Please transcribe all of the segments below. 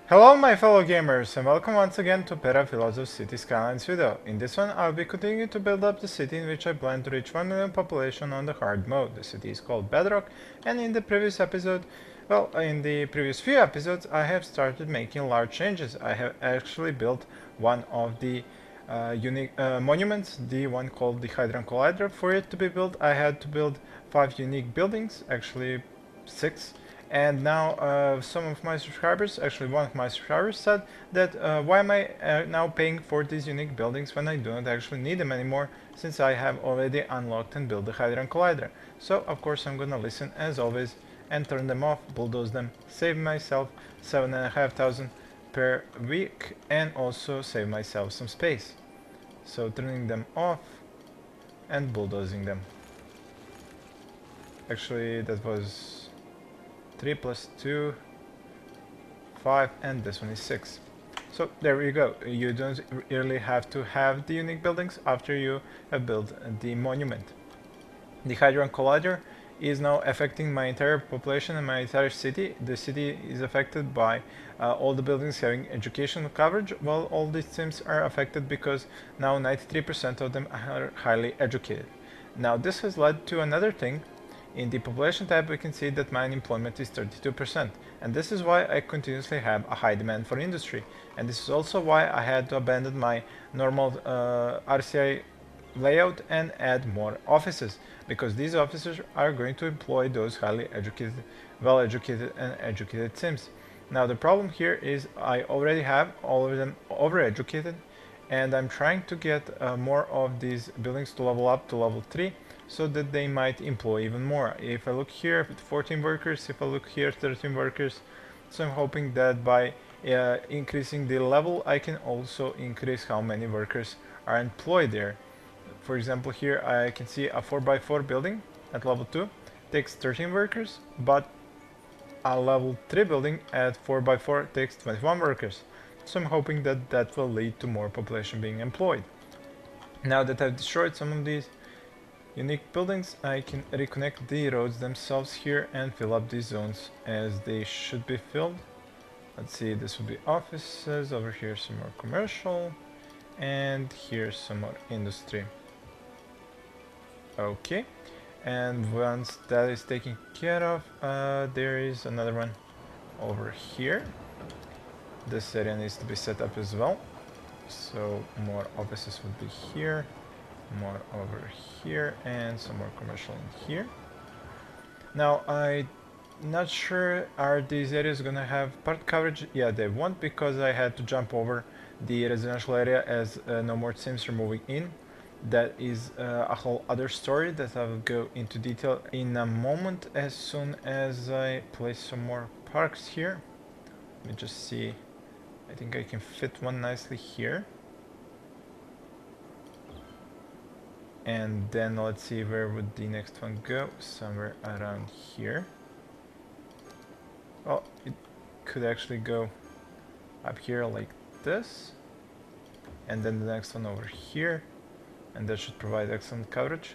Hello my fellow gamers and welcome once again to perafilozof City Skylines video. In this one I'll be continuing to build up the city in which I plan to reach 1 million population on the hard mode. The city is called Bedrock, and in the previous few episodes I have started making large changes. I have actually built one of the unique monuments, the one called the Hadron Collider. For it to be built I had to build 5 unique buildings, actually 6. And now some of my subscribers, actually one of my subscribers, said that why am I now paying for these unique buildings when I don't actually need them anymore, since I have already unlocked and built the Hadron Collider. So of course I'm gonna listen as always and turn them off, bulldoze them, save myself 7,500 per week and also save myself some space. So turning them off and bulldozing them. Actually that was 3 plus 2, 5, and this one is 6. So there you go. You don't really have to have the unique buildings after you have built the monument. The Hadron Collider is now affecting my entire population and my entire city. The city is affected by all the buildings having educational coverage, while all these teams are affected because now 93% of them are highly educated. Now this has led to another thing. In the population tab we can see that my unemployment is 32%, and this is why I continuously have a high demand for industry, and this is also why I had to abandon my normal RCI layout and add more offices, because these offices are going to employ those highly educated, well-educated and educated sims. Now the problem here is I already have all of them overeducated, and I'm trying to get more of these buildings to level up to level 3 so that they might employ even more. If I look here, 14 workers, if I look here, 13 workers. So I'm hoping that by increasing the level I can also increase how many workers are employed there. For example, here I can see a 4x4 building at level 2 takes 13 workers, but a level 3 building at 4x4 takes 21 workers. So I'm hoping that that will lead to more population being employed. Now that I've destroyed some of these unique buildings, I can reconnect the roads themselves here and fill up these zones as they should be filled. Let's see, this would be offices, over here some more commercial, and here's some more industry. Okay, and once that is taken care of, there is another one over here. This area needs to be set up as well, so more offices would be here, more over here, and some more commercial in here. Now I'm not sure are these areas gonna have part coverage. Yeah, they won't, because I had to jump over the residential area as no more sims are moving in. That is a whole other story that I will go into detail in a moment as soon as I place some more parks here. Let me just see. I think I can fit one nicely here. And then let's see, where would the next one go? Somewhere around here. Well, it could actually go up here like this. And then the next one over here. And that should provide excellent coverage.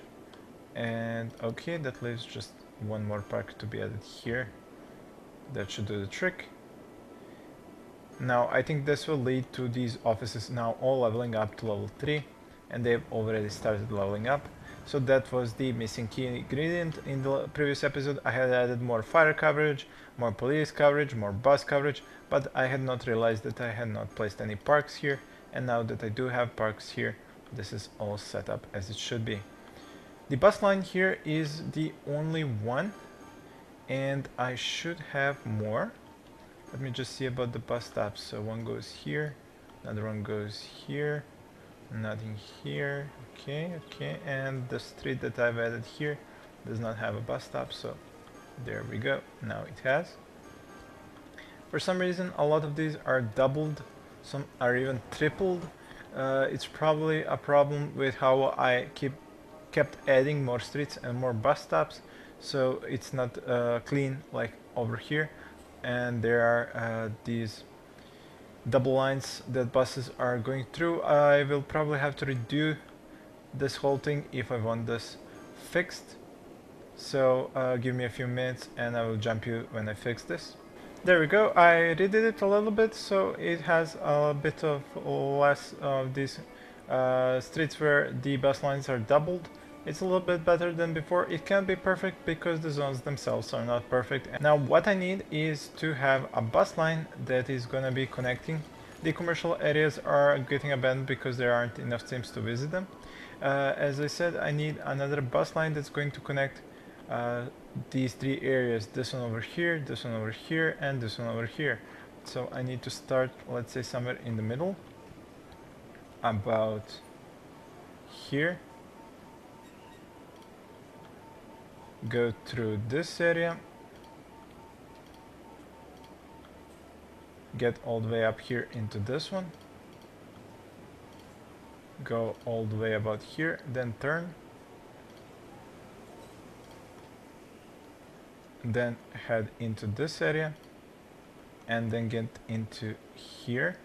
And okay, that leaves just one more park to be added here. That should do the trick. Now I think this will lead to these offices now all leveling up to level 3, and they've already started leveling up. So that was the missing key ingredient in the previous episode. I had added more fire coverage, more police coverage, more bus coverage, but I had not realized that I had not placed any parks here, and now that I do have parks here, this is all set up as it should be. The bus line here is the only one, and I should have more. Let me just see about the bus stops. So one goes here, another one goes here, nothing here. Okay, and the street that I've added here does not have a bus stop, so there we go. Now it has. For some reason, a lot of these are doubled, some are even tripled. It's probably a problem with how I kept adding more streets and more bus stops, so it's not clean like over here. And there are these double lines that buses are going through. I will probably have to redo this whole thing if I want this fixed. So give me a few minutes and I will jump you when I fix this. There we go. I redid it a little bit, so it has a bit of less of these streets where the bus lines are doubled. It's a little bit better than before. It can't be perfect because the zones themselves are not perfect. Now what I need is to have a bus line that is gonna be connecting. The commercial areas are getting abandoned because there aren't enough teams to visit them. As I said, I need another bus line that's going to connect uh, these three areas, this one over here, this one over here, and this one over here. So I need to start, let's say, somewhere in the middle, about here, go through this area, get all the way up here into this one, go all the way about here, then turn, then head into this area, and then get into here,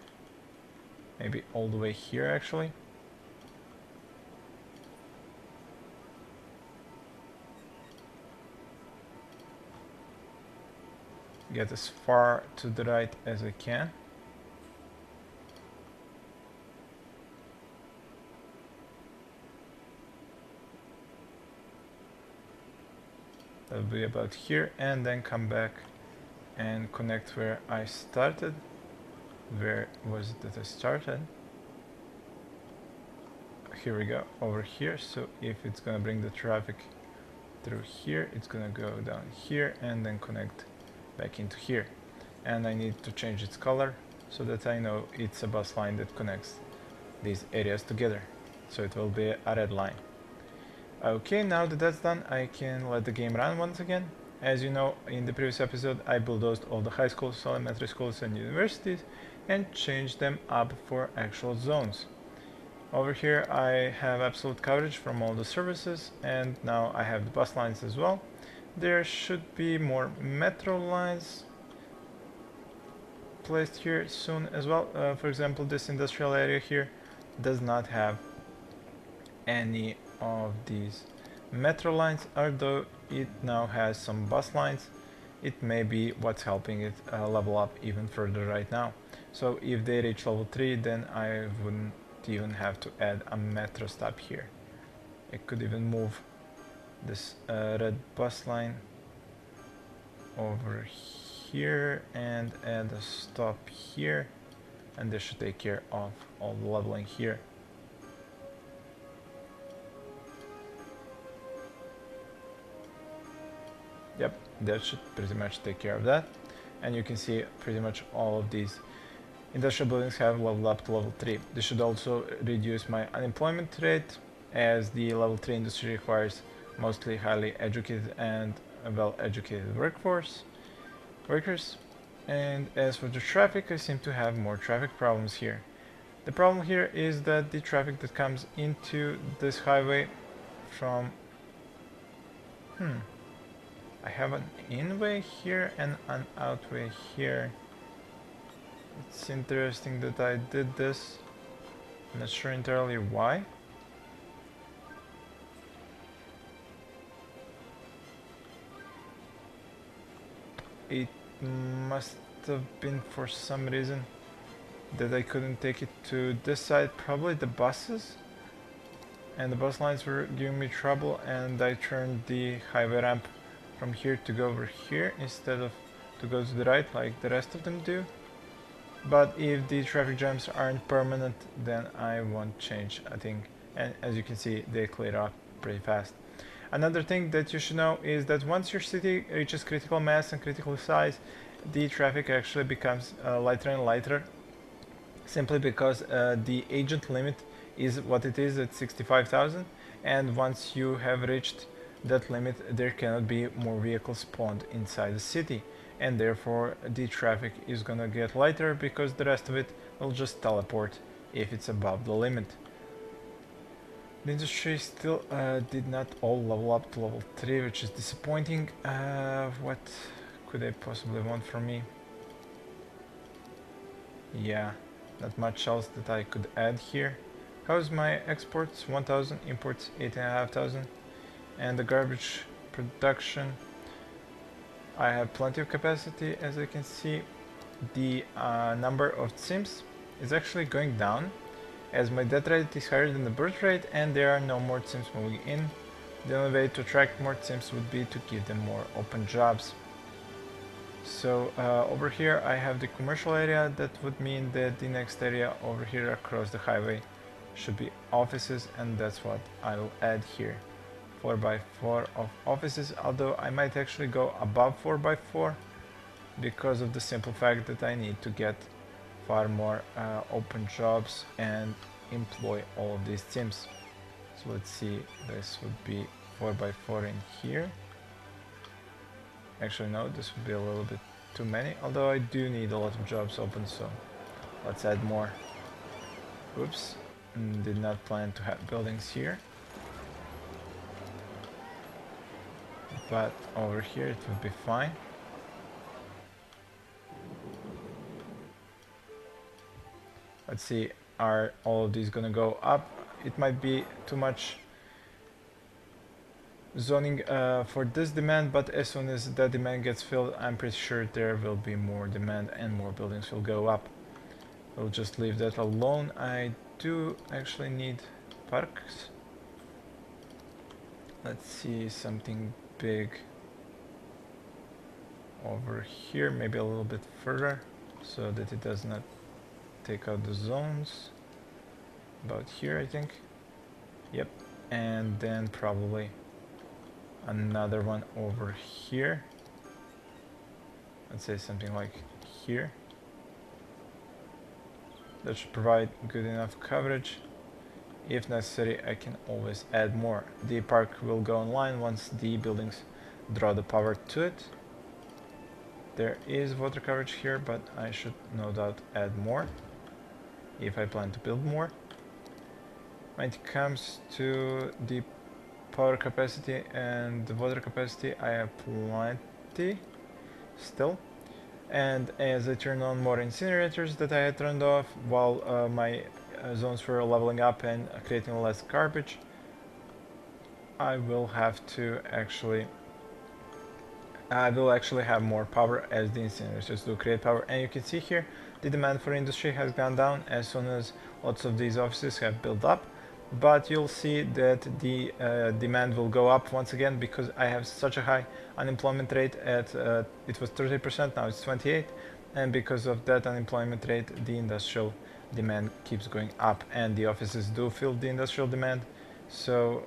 maybe all the way here actually. Get as far to the right as I can. That'll be about here, and then come back and connect where I started. Where was it that I started? Here we go, over here. So if it's gonna bring the traffic through here, it's gonna go down here and then connect back into here. And I need to change its color so that I know it's a bus line that connects these areas together. So it will be a red line. Okay, now that that's done, I can let the game run once again. As you know, in the previous episode, I bulldozed all the high schools, elementary schools, and universities and changed them up for actual zones. Over here, I have absolute coverage from all the services, and now I have the bus lines as well. There should be more metro lines placed here soon as well. For example, this industrial area here does not have any of these metro lines, although it now has some bus lines. It may be what's helping it level up even further right now. So if they reach level 3, then I wouldn't even have to add a metro stop here. I could even move this red bus line over here and add a stop here, and this should take care of all the leveling here. Yep, that should pretty much take care of that. And you can see pretty much all of these industrial buildings have leveled up to level 3. This should also reduce my unemployment rate, as the level 3 industry requires mostly highly educated and well-educated workers. And as for the traffic, I seem to have more traffic problems here. The problem here is that the traffic that comes into this highway from I have an in-way here and an out-way here. It's interesting that I did this. I'm not sure entirely why. It must have been for some reason that I couldn't take it to this side, probably the buses. And the bus lines were giving me trouble, and I turned the highway ramp from here to go over here instead of to go to the right like the rest of them do. But if the traffic jams aren't permanent, then I won't change a thing. And as you can see, they clear up pretty fast. Another thing that you should know is that once your city reaches critical mass and critical size, the traffic actually becomes lighter and lighter, simply because the agent limit is what it is at 65,000, and once you have reached that limit, there cannot be more vehicles spawned inside the city, and therefore the traffic is gonna get lighter because the rest of it will just teleport if it's above the limit. The industry still did not all level up to level 3, which is disappointing. What could they possibly want from me? Yeah, not much else that I could add here. How's my exports? 1000, imports 8,500, and the garbage production. I have plenty of capacity. As you can see, the number of sims is actually going down as my death rate is higher than the birth rate and there are no more sims moving in. The only way to attract more sims would be to give them more open jobs. So over here I have the commercial area. That would mean that the next area over here across the highway should be offices, and that's what I'll add here. 4x4 of offices, although I might actually go above 4x4 because of the simple fact that I need to get far more open jobs and employ all of these teams. So let's see, this would be 4x4 in here. Actually no, this would be a little bit too many, although I do need a lot of jobs open, so let's add more. Oops, did not plan to have buildings here. But over here it would be fine. Let's see, are all of these gonna go up? It might be too much zoning for this demand, but as soon as that demand gets filled, I'm pretty sure there will be more demand and more buildings will go up. We'll just leave that alone. I do actually need parks. Let's see, something big over here, maybe a little bit further, so that it does not take out the zones. About here, I think. Yep, and then probably another one over here. Let's say something like here. That should provide good enough coverage. If necessary, I can always add more. The park will go online once the buildings draw the power to it. There is water coverage here, but I should no doubt add more if I plan to build more. When it comes to the power capacity and the water capacity, I have plenty still. And as I turn on more incinerators that I had turned off while my zones were leveling up and creating less garbage, I will actually have more power as the incinerators do create power. And you can see here the demand for industry has gone down as soon as lots of these offices have built up, but you'll see that the demand will go up once again because I have such a high unemployment rate at it was 30%, now it's 28%, and because of that unemployment rate the industrial demand keeps going up and the offices do fill the industrial demand, so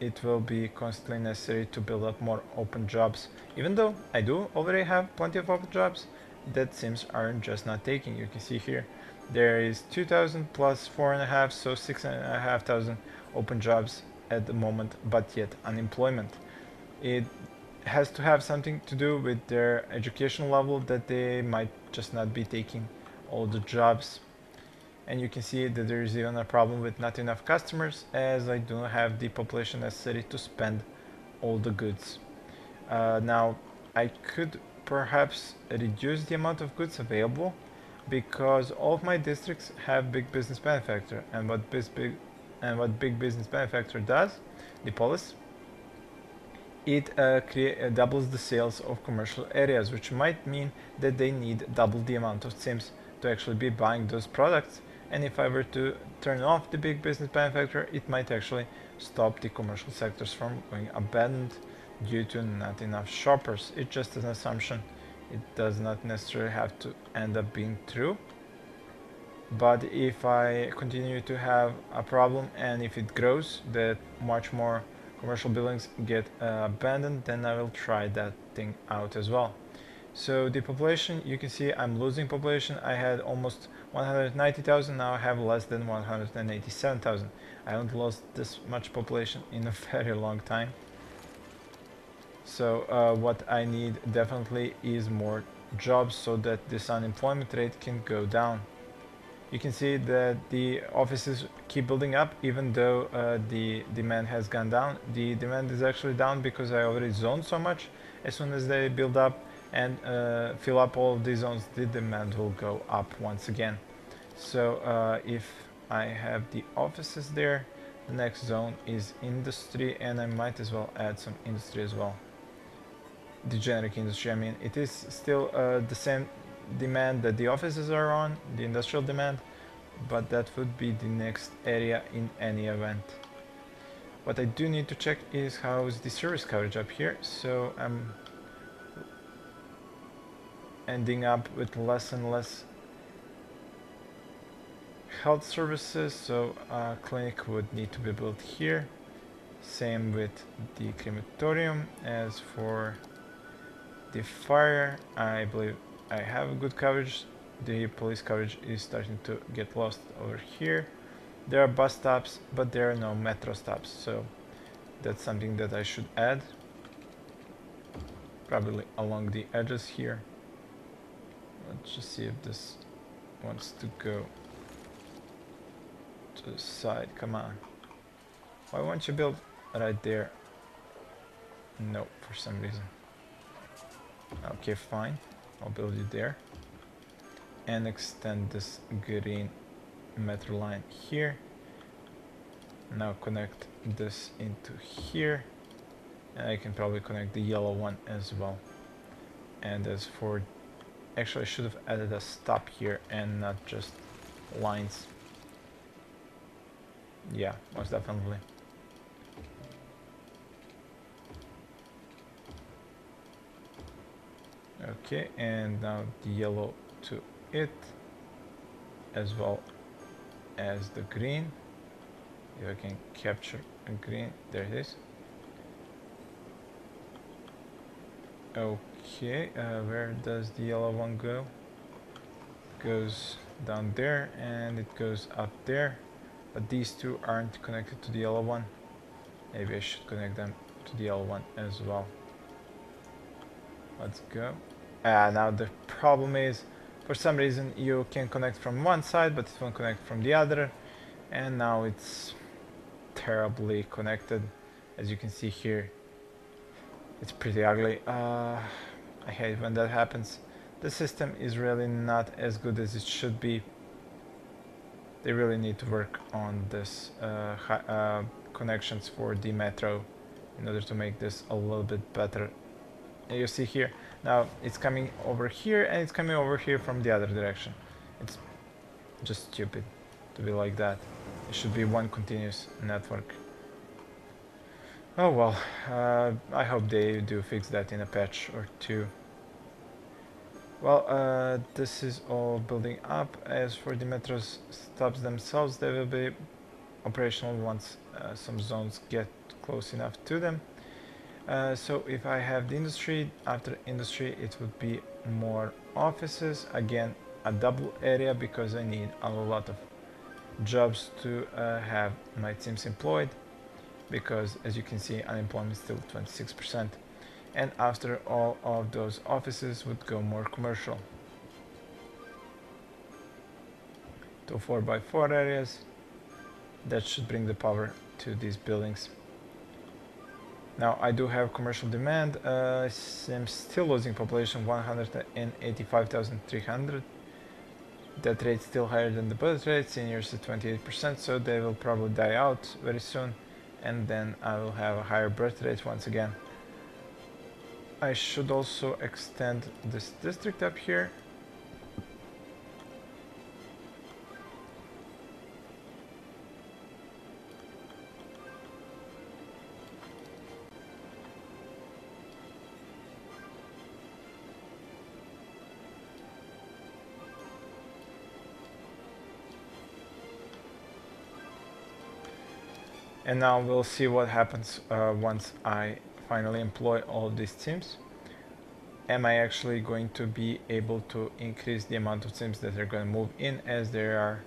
it will be constantly necessary to build up more open jobs. Even though I do already have plenty of open jobs, that sims aren't just not taking. You can see here there is 2,000 plus 4.5, so 6,500 open jobs at the moment, but yet unemployment. It has to have something to do with their education level, that they might just not be taking all the jobs. And you can see that there is even a problem with not enough customers, as I do not have the population necessary to spend all the goods. Now I could perhaps reduce the amount of goods available, because all of my districts have big business benefactor, and what big business benefactor does, the police, it doubles the sales of commercial areas, which might mean that they need double the amount of sims to actually be buying those products. And if I were to turn off the big business benefactor, it might actually stop the commercial sectors from going abandoned due to not enough shoppers. It's just an assumption. It does not necessarily have to end up being true. But if I continue to have a problem, and if it grows, that much more commercial buildings get abandoned, then I will try that thing out as well. So the population, you can see I'm losing population. I had almost 190,000, now I have less than 187,000. I haven't lost this much population in a very long time. So what I need definitely is more jobs so that this unemployment rate can go down. You can see that the offices keep building up even though the demand has gone down. The demand is actually down because I already zoned so much. As soon as they build up and fill up all of these zones, the demand will go up once again. So if I have the offices there, the next zone is industry, and I might as well add some industry as well. the generic industry. I mean, it is still the same demand that the offices are on, the industrial demand, but that would be the next area in any event. What I do need to check is how is the service coverage up here. So I'm ending up with less and less health services, so a clinic would need to be built here. Same with the crematorium. As for the fire, I believe I have good coverage. The police coverage is starting to get lost over here. There are bus stops, but there are no metro stops, so that's something that I should add, probably along the edges here. Let's just see if this wants to go to the side. Come on. Why won't you build right there? No, for some reason. Okay, fine. I'll build it there. And extend this green metro line here. Now connect this into here. And I can probably connect the yellow one as well. And as for... Actually, I should have added a stop here and not just lines. Yeah, most definitely. Okay, and now the yellow to it, as well as the green. If I can capture a green, there it is. Okay, where does the yellow one go? It goes down there and it goes up there, but these two aren't connected to the yellow one. Maybe I should connect them to the yellow one as well. Let's go. Now the problem is, for some reason you can connect from one side but it won't connect from the other, and now it's terribly connected. As you can see here, it's pretty ugly. I hate when that happens. The system is really not as good as it should be. They really need to work on this connections for the metro in order to make this a little bit better. And you see here, now it's coming over here and it's coming over here from the other direction. It's just stupid to be like that. It should be one continuous network. Oh well, I hope they do fix that in a patch or two. Well, this is all building up. As for the metro stops themselves, they will be operational once some zones get close enough to them. So if I have the industry, after industry it would be more offices. Again, a double area because I need a lot of jobs to have my teams employed, because as you can see, unemployment is still 26%. And after all of those offices would go more commercial. 2 4x4 areas. That should bring the power to these buildings. Now I do have commercial demand. I'm still losing population, 185,300. That rate is still higher than the budget rate. Seniors at 28%, so they will probably die out very soon. And then I will have a higher birth rate once again. I should also extend this district up here. And now we'll see what happens once I finally employ all of these teams. Am I actually going to be able to increase the amount of teams that are going to move in as there are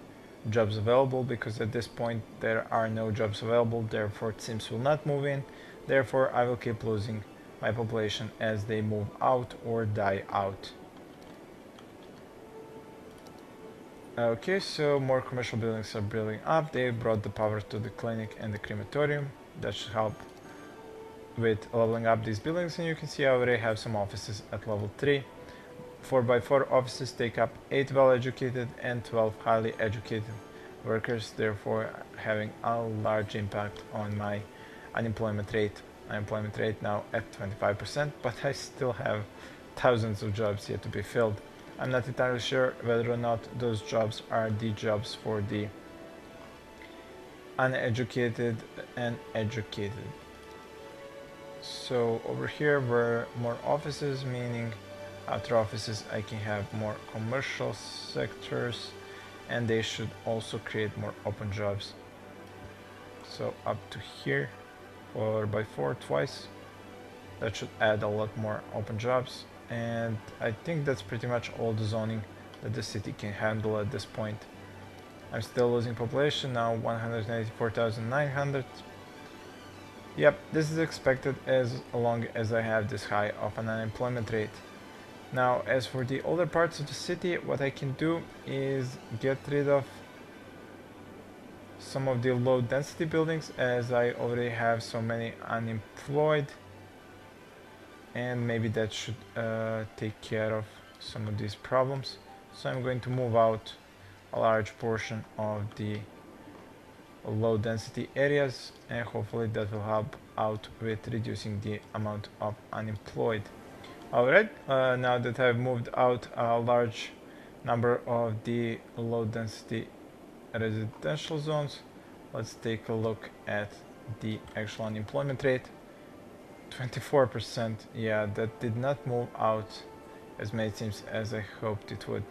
jobs available? Because at this point there are no jobs available, therefore teams will not move in. Therefore I will keep losing my population as they move out or die out. Okay, so more commercial buildings are building up. They brought the power to the clinic and the crematorium. That should help with leveling up these buildings, and you can see I already have some offices at level 3. 4x4 offices take up 8 well-educated and 12 highly educated workers, therefore having a large impact on my unemployment rate. unemployment rate now at 25%, but I still have thousands of jobs yet to be filled. I'm not entirely sure whether or not those jobs are the jobs for the uneducated and educated. So over here were more offices, meaning after offices I can have more commercial sectors, and they should also create more open jobs. So up to here, 4x4 twice. That should add a lot more open jobs, and I think that's pretty much all the zoning that the city can handle at this point. I'm still losing population now, 184,900. Yep, this is expected as long as I have this high of an unemployment rate. Now, as for the older parts of the city, what I can do is get rid of some of the low density buildings, as I already have so many unemployed, and maybe that should take care of some of these problems. So I'm going to move out a large portion of the low density areas, and hopefully that will help out with reducing the amount of unemployed. Alright, now that I've moved out a large number of the low density residential zones, let's take a look at the actual unemployment rate. 24%, yeah, that did not move out as many teams as I hoped it would.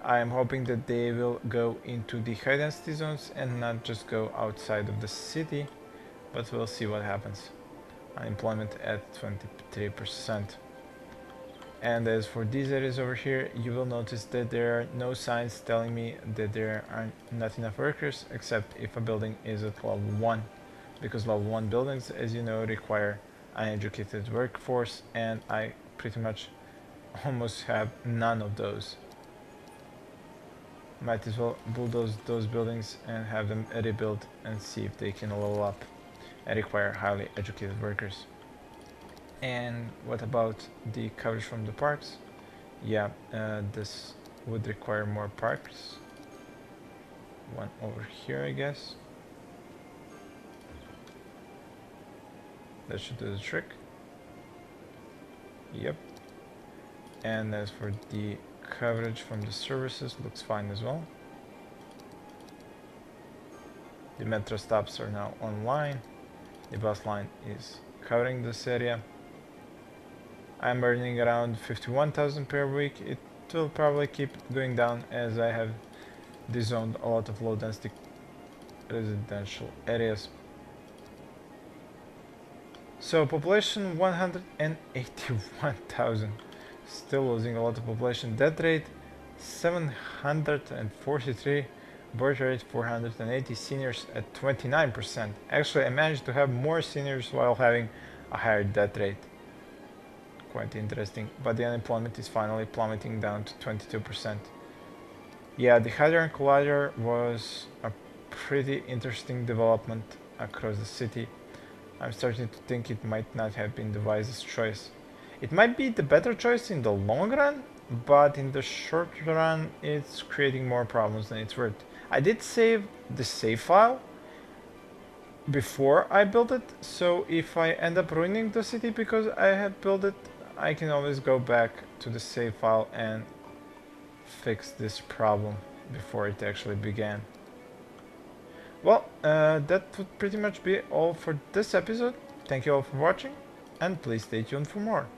I am hoping that they will go into the high density zones and not just go outside of the city, but we'll see what happens. Unemployment at 23%. And as for these areas over here, you will notice that there are no signs telling me that there are not enough workers, except if a building is at level 1, because level 1 buildings, as you know, require an educated workforce, and I pretty much almost have none of those. Might as well bulldoze those buildings and have them rebuilt and see if they can level up and require highly educated workers. And what about the coverage from the parks? Yeah, this would require more parks. One over here, I guess. That should do the trick. Yep. And as for the coverage from the services, looks fine as well. The metro stops are now online. The bus line is covering this area. I'm earning around 51,000 per week. It will probably keep going down as I have dezoned a lot of low density residential areas. So population 181,000. Still losing a lot of population. Death rate 743. Birth rate 480. Seniors at 29%. Actually, I managed to have more seniors while having a higher death rate. Quite interesting. But the unemployment is finally plummeting down to 22%. Yeah, the I Hadron Collider was a pretty interesting development across the city. I'm starting to think it might not have been the wisest choice. It might be the better choice in the long run, but in the short run it's creating more problems than it's worth. I did save the save file before I built it, so if I end up ruining the city because I have built it, I can always go back to the save file and fix this problem before it actually began. Well, that would pretty much be all for this episode. Thank you all for watching, and please stay tuned for more.